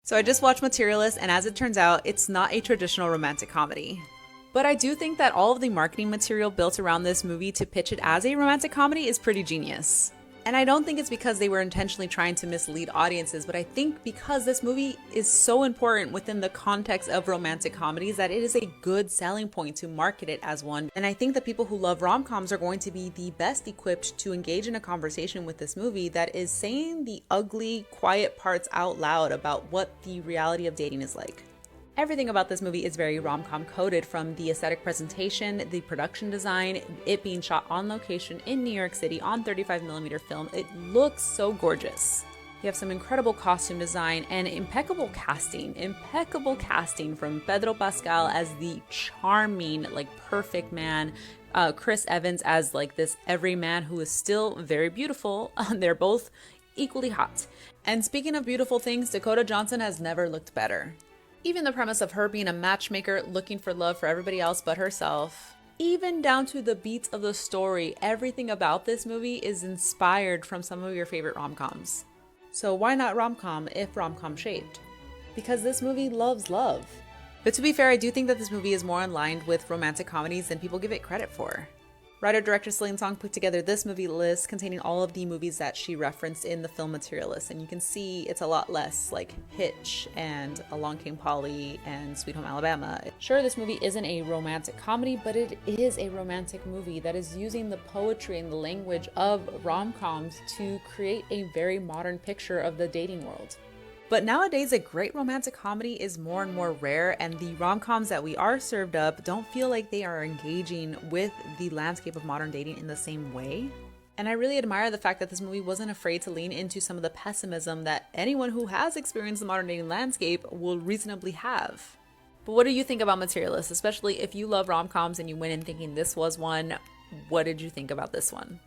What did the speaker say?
So I just watched Materialists, and as it turns out, it's not a traditional romantic comedy. But I do think that all of the marketing material built around this movie to pitch it as a romantic comedy is pretty genius. And I don't think it's because they were intentionally trying to mislead audiences, but I think because this movie is so important within the context of romantic comedies that it is a good selling point to market it as one. And I think the people who love rom-coms are going to be the best equipped to engage in a conversation with this movie that is saying the ugly, quiet parts out loud about what the reality of dating is like. Everything about this movie is very rom-com coded, from the aesthetic presentation, the production design, it being shot on location in New York City on 35mm film. It looks so gorgeous. You have some incredible costume design and impeccable casting from pedropascal as the charming, like perfect man, Chris Evans as like this everyman who is still very beautiful. They're both equally hot. And speaking of beautiful things, Dakota Johnson has never looked better. Even the premise of her being a matchmaker looking for love for everybody else but herself, even down to the beats of the story, everything about this movie is inspired from some of your favorite rom-coms. So why not rom-com if rom-com shaped? Because this movie loves love. But to be fair, I do think that this movie is more aligned with romantic comedies than people give it credit for. Writer-director Celine put together this movie list containing all of the movies that she referenced in the film Materialists, and you can see it's a lot less like Hitch and Along Came Polly and Sweet Home Alabama. Sure, this movie isn't a romantic comedy, but it is a romantic movie that is using the poetry and the language of rom-coms to create a very modern picture of the dating world. But nowadays, a great romantic comedy is more and more rare, and the rom-coms that we are served up don't feel like they are engaging with the landscape of modern dating in the same way. And I really admire the fact that this movie wasn't afraid to lean into some of the pessimism that anyone who has experienced the modern dating landscape will reasonably have. But what do you think about Materialists? Especially if you love rom-coms and you went in thinking this was one, what did you think about this one?